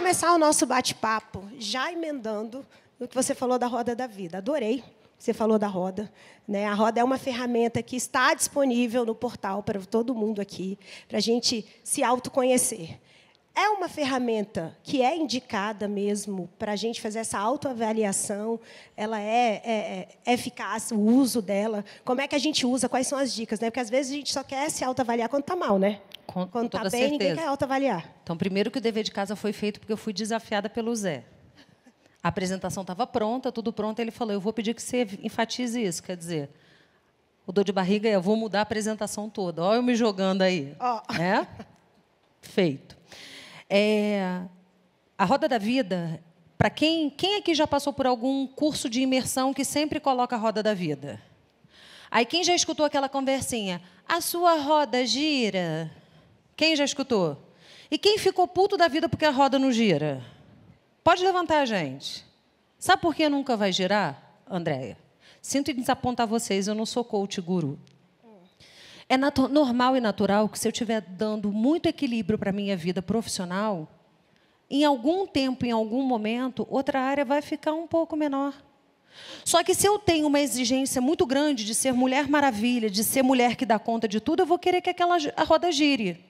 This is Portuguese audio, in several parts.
começar o nosso bate-papo, já emendando o que você falou da roda da vida. Adorei que você falou da roda, né? A roda é uma ferramenta que está disponível no portal para todo mundo aqui, para a gente se autoconhecer. É uma ferramenta que é indicada mesmo para a gente fazer essa autoavaliação? Ela é eficaz, o uso dela? Como é que a gente usa? Quais são as dicas? Né? Porque, às vezes, a gente só quer se autoavaliar quando está mal, né? Quando está bem, ninguém quer autoavaliar. Então, primeiro que o dever de casa foi feito porque eu fui desafiada pelo Zé. A apresentação estava pronta, tudo pronto. Ele falou, eu vou pedir que você enfatize isso. Quer dizer, o dor de barriga é, eu vou mudar a apresentação toda. Olha eu me jogando aí. Oh. É? Feito. A roda da vida, para quem aqui já passou por algum curso de imersão que sempre coloca a roda da vida? Aí, quem já escutou aquela conversinha? A sua roda gira? Quem já escutou? E quem ficou puto da vida porque a roda não gira? Pode levantar, gente. Sabe por que nunca vai girar, Andréia? Sinto em desapontar vocês, eu não sou coach guru. É normal e natural que, se eu estiver dando muito equilíbrio para a minha vida profissional, em algum tempo, em algum momento, outra área vai ficar um pouco menor. Só que, se eu tenho uma exigência muito grande de ser mulher maravilha, de ser mulher que dá conta de tudo, eu vou querer que a roda gire.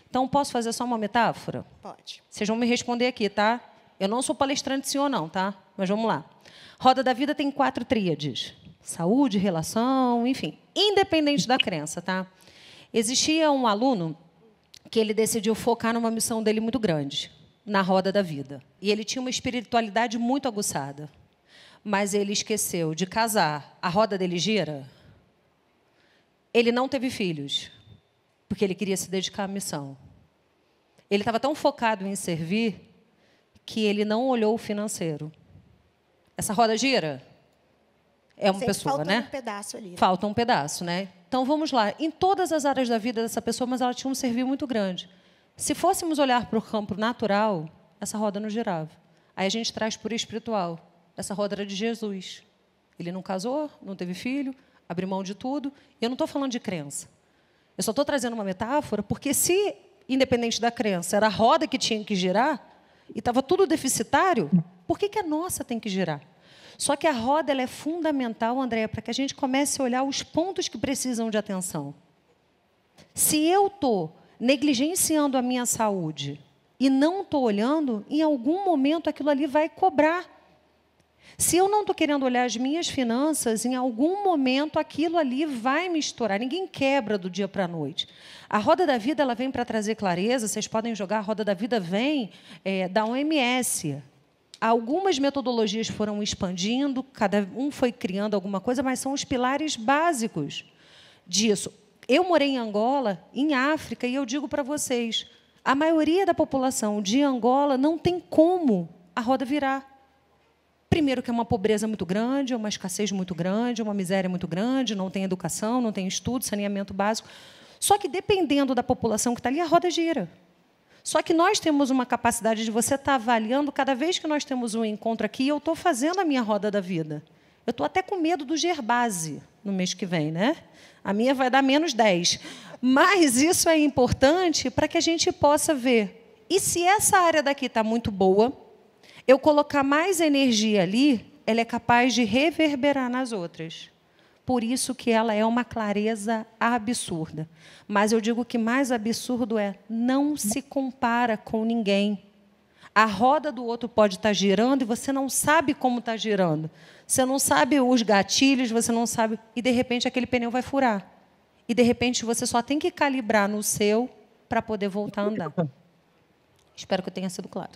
Então, posso fazer só uma metáfora? Pode. Vocês vão me responder aqui, tá? Eu não sou palestrante sim ou não, tá? Mas vamos lá. Roda da vida tem 4 tríades. Saúde, relação, enfim. Independente da crença, tá? Existia um aluno que ele decidiu focar numa missão dele muito grande, na roda da vida. E ele tinha uma espiritualidade muito aguçada. Mas ele esqueceu de casar. A roda dele gira. Ele não teve filhos, porque ele queria se dedicar à missão. Ele estava tão focado em servir que ele não olhou o financeiro. Essa roda gira? É uma pessoa, falta né? Um pedaço ali. Falta um pedaço, né? Então, vamos lá. Em todas as áreas da vida dessa pessoa, mas ela tinha um serviço muito grande. Se fôssemos olhar para o campo natural, essa roda não girava. Aí a gente traz para o espiritual. Essa roda era de Jesus. Ele não casou, não teve filho, abriu mão de tudo. E eu não estou falando de crença. Eu só estou trazendo uma metáfora, porque se, independente da crença, era a roda que tinha que girar, e estava tudo deficitário, por que a nossa tem que girar? Só que a roda ela é fundamental, Andréia, para que a gente comece a olhar os pontos que precisam de atenção. Se eu estou negligenciando a minha saúde e não estou olhando, em algum momento aquilo ali vai cobrar. Se eu não estou querendo olhar as minhas finanças, em algum momento aquilo ali vai me estourar. Ninguém quebra do dia para a noite. A roda da vida ela vem para trazer clareza. Vocês podem jogar, a roda da vida vem da OMS. Algumas metodologias foram expandindo, cada um foi criando alguma coisa, mas são os pilares básicos disso. Eu morei em Angola, em África, e eu digo para vocês, a maioria da população de Angola não tem como a roda virar. Primeiro que é uma pobreza muito grande, uma escassez muito grande, uma miséria muito grande, não tem educação, não tem estudo, saneamento básico. Só que, dependendo da população que está ali, a roda gira. Só que nós temos uma capacidade de você estar avaliando, cada vez que nós temos um encontro aqui, eu estou fazendo a minha roda da vida. Eu estou até com medo do Gerbase no mês que vem, né? A minha vai dar menos 10. Mas isso é importante para que a gente possa ver. E se essa área daqui está muito boa, eu colocar mais energia ali, ela é capaz de reverberar nas outras. Por isso que ela é uma clareza absurda. Mas eu digo que mais absurdo é, não se compara com ninguém. A roda do outro pode estar girando e você não sabe como está girando. Você não sabe os gatilhos, você não sabe... E, de repente, aquele pneu vai furar. E, de repente, você só tem que calibrar no seu para poder voltar a andar. Espero que eu tenha sido claro.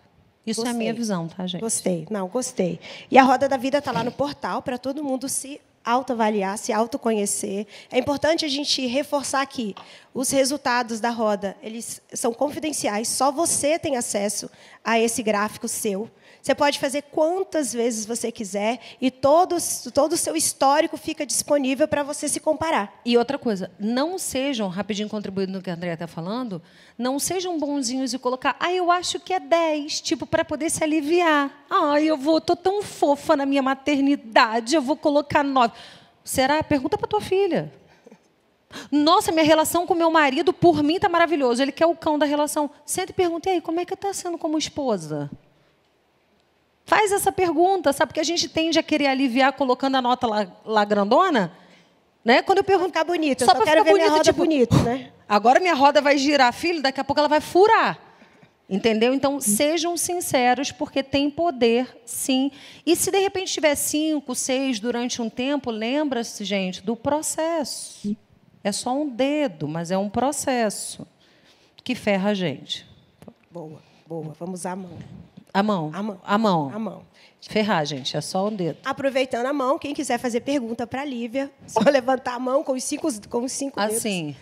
Isso Gostei. É a minha visão, tá, gente? Gostei. Não, gostei. E a Roda da Vida está lá no portal para todo mundo se autoavaliar, se autoconhecer. É importante a gente reforçar aqui, os resultados da roda, eles são confidenciais, só você tem acesso a esse gráfico seu. Você pode fazer quantas vezes você quiser e todo o seu histórico fica disponível para você se comparar. E outra coisa, não sejam, rapidinho contribuindo no que a Andréia está falando, não sejam bonzinhos e colocar, eu acho que é 10, tipo, para poder se aliviar. Estou tão fofa na minha maternidade, eu vou colocar 9. Será? Pergunta para tua filha. Nossa, minha relação com meu marido, por mim, está maravilhoso. Ele quer o cão da relação. Senta e pergunta, e aí, como é que está sendo como esposa? Faz essa pergunta, sabe? Porque a gente tende a querer aliviar colocando a nota lá grandona, né? Quando eu pergunto... Ficar bonita, só eu só quero ver minha roda bonita, né? Agora minha roda vai girar, filho, daqui a pouco ela vai furar. Entendeu? Então, sejam sinceros, porque tem poder, sim. E se, de repente, tiver 5, 6 durante um tempo, lembra-se, gente, do processo. É só um dedo, mas é um processo que ferra a gente. Boa, boa. Vamos usar a mão. A mão. A mão. A mão. A mão. Ferrar, gente, é só um dedo. Aproveitando a mão, quem quiser fazer pergunta para a Lívia, só levantar a mão com os 5 dedos. Assim.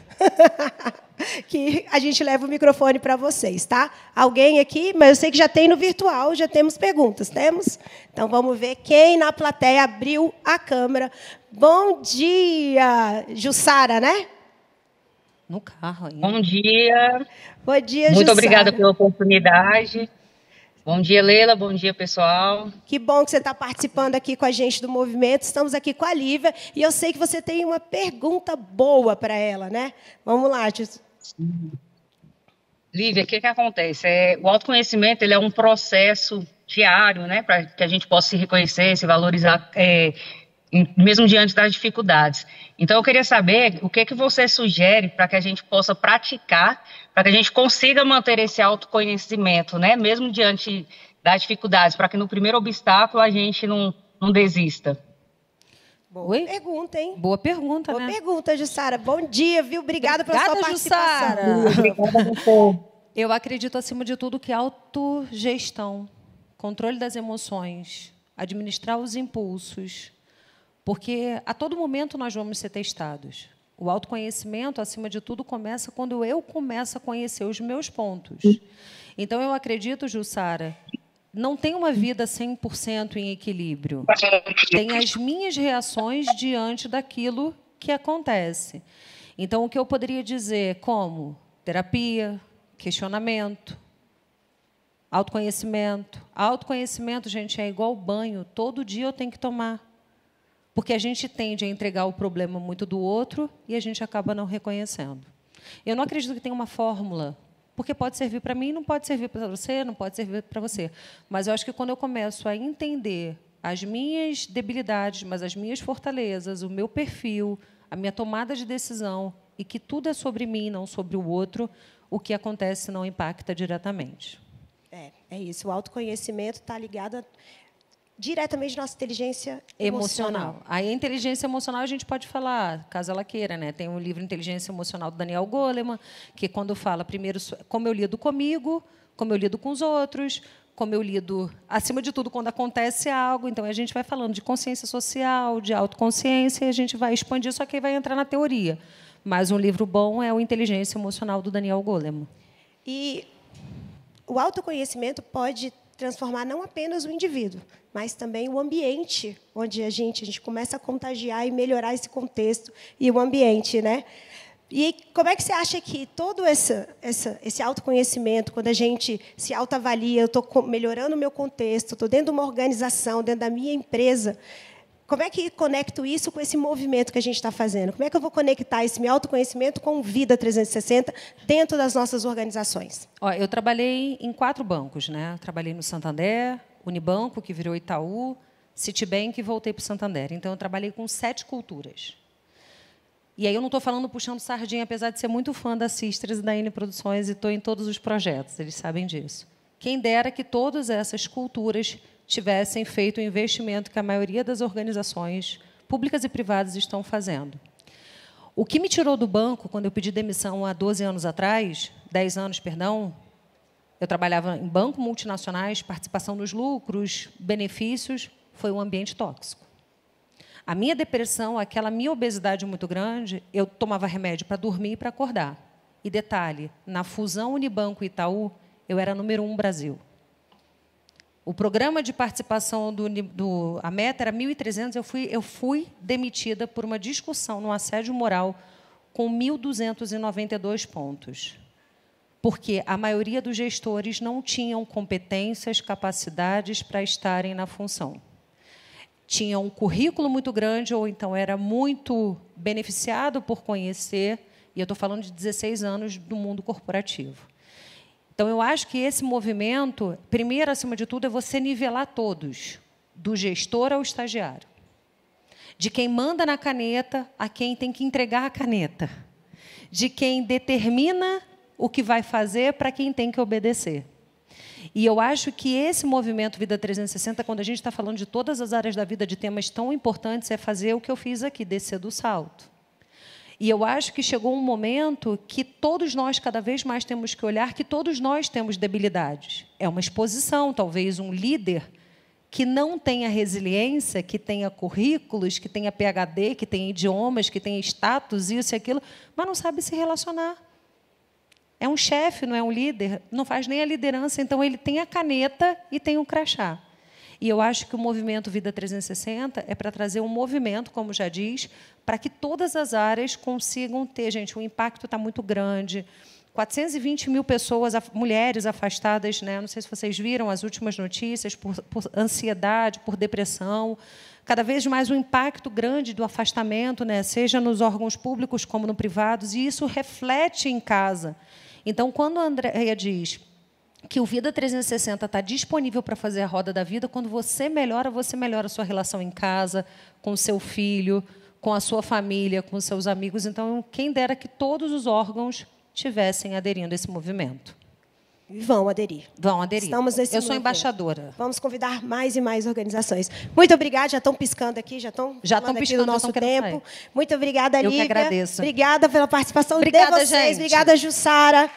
Que a gente leva o microfone para vocês, tá? Alguém aqui, mas eu sei que já tem no virtual, já temos perguntas, temos? Então, vamos ver quem na plateia abriu a câmera. Bom dia, Jussara, né? No carro ainda. Bom dia. Bom dia, Muito Jussara. obrigada pela oportunidade. Bom dia, Leila. Bom dia, pessoal. Que bom que você está participando aqui com a gente do movimento. Estamos aqui com a Lívia e eu sei que você tem uma pergunta boa para ela, né? Vamos lá, Jussara. Lívia, o que acontece? O autoconhecimento ele é um processo diário, né, para que a gente possa se reconhecer, se valorizar, mesmo diante das dificuldades. Então, eu queria saber o que você sugere para que a gente possa praticar, para que a gente consiga manter esse autoconhecimento, né, mesmo diante das dificuldades, para que no primeiro obstáculo a gente não desista. Boa pergunta, hein? Boa pergunta, Boa né? pergunta, Jussara. Bom dia, viu? Obrigada pela sua participação. Jussara. Eu acredito, acima de tudo, que autogestão, controle das emoções, administrar os impulsos, porque a todo momento nós vamos ser testados. O autoconhecimento, acima de tudo, começa quando eu começo a conhecer os meus pontos. Então, eu acredito, Jussara, não tem uma vida 100% em equilíbrio. Tem as minhas reações diante daquilo que acontece. Então, o que eu poderia dizer como terapia, questionamento, autoconhecimento. Autoconhecimento, gente, é igual banho. Todo dia eu tenho que tomar. Porque a gente tende a entregar o problema muito do outro e a gente acaba não reconhecendo. Eu não acredito que tenha uma fórmula, porque pode servir para mim, não pode servir para você, não pode servir para você. Mas eu acho que quando eu começo a entender as minhas debilidades, mas as minhas fortalezas, o meu perfil, a minha tomada de decisão, e que tudo é sobre mim, não sobre o outro, o que acontece não impacta diretamente. É isso. O autoconhecimento está ligado diretamente à nossa inteligência emocional. Aí, a inteligência emocional, a gente pode falar, caso ela queira, né? Tem um livro Inteligência Emocional, do Daniel Goleman, que, quando fala, primeiro, como eu lido comigo, como eu lido com os outros, como eu lido, acima de tudo, quando acontece algo. Então, a gente vai falando de consciência social, de autoconsciência, e a gente vai expandir, só que aí vai entrar na teoria. Mas um livro bom é o Inteligência Emocional, do Daniel Goleman. E o autoconhecimento pode transformar não apenas o indivíduo, mas também o ambiente onde a gente começa a contagiar e melhorar esse contexto e o ambiente, né? E como é que você acha que todo esse autoconhecimento, quando a gente se autoavalia, eu estou melhorando o meu contexto, estou dentro de uma organização, dentro da minha empresa, como é que conecto isso com esse movimento que a gente está fazendo? Como é que eu vou conectar esse meu autoconhecimento com o Vida 360 dentro das nossas organizações? Eu trabalhei em 4 bancos, né? Eu trabalhei no Santander, Unibanco, que virou Itaú, Citibank, e voltei para o Santander. Então, eu trabalhei com 7 culturas. E aí eu não estou falando puxando sardinha, apesar de ser muito fã da Sisters e da N Produções, e estou em todos os projetos, eles sabem disso. Quem dera que todas essas culturas tivessem feito o investimento que a maioria das organizações públicas e privadas estão fazendo. O que me tirou do banco, quando eu pedi demissão há 12 anos atrás, 10 anos, perdão, eu trabalhava em banco multinacionais, participação nos lucros, benefícios, foi um ambiente tóxico. A minha depressão, aquela minha obesidade muito grande, eu tomava remédio para dormir e para acordar. E detalhe, na fusão Unibanco e Itaú, eu era número 1 Brasil. O programa de participação a meta era 1.300, eu fui demitida por uma discussão no assédio moral com 1.292 pontos. Porque a maioria dos gestores não tinham competências, capacidades para estarem na função. Tinha um currículo muito grande, ou então era muito beneficiado por conhecer, e eu estou falando de 16 anos do mundo corporativo. Então, eu acho que esse movimento, primeiro, acima de tudo, é você nivelar todos, do gestor ao estagiário. De quem manda na caneta a quem tem que entregar a caneta. De quem determina o que vai fazer para quem tem que obedecer. E eu acho que esse movimento Vida 360, quando a gente está falando de todas as áreas da vida, de temas tão importantes, é fazer o que eu fiz aqui, descer do salto. E eu acho que chegou um momento que todos nós, cada vez mais, temos que olhar que todos nós temos debilidades. É uma exposição, talvez um líder que não tenha resiliência, que tenha currículos, que tenha PhD, que tenha idiomas, que tenha status, isso e aquilo, mas não sabe se relacionar. É um chefe, não é um líder, não faz nem a liderança, então ele tem a caneta e tem o crachá. E eu acho que o movimento Vida 360 é para trazer um movimento, como já diz, para que todas as áreas consigam ter. Gente, o impacto está muito grande. 420 mil pessoas, mulheres afastadas, né? Não sei se vocês viram as últimas notícias, por ansiedade, por depressão. Cada vez mais um impacto grande do afastamento, né? Seja nos órgãos públicos como no privados, e isso reflete em casa. Então, quando a Andréia diz que o Vida 360 está disponível para fazer a roda da vida, quando você melhora a sua relação em casa, com o seu filho, com a sua família, com os seus amigos. Então, quem dera que todos os órgãos tivessem aderindo a esse movimento. Vão aderir. Vão aderir. Estamos nesse Eu sou movimento. Embaixadora. Vamos convidar mais e mais organizações. Muito obrigada, já estão piscando aqui, já estão piscando o nosso tempo. Muito obrigada, Lívia. Eu que agradeço. Obrigada pela participação Obrigada, de vocês. gente. Obrigada, Jussara.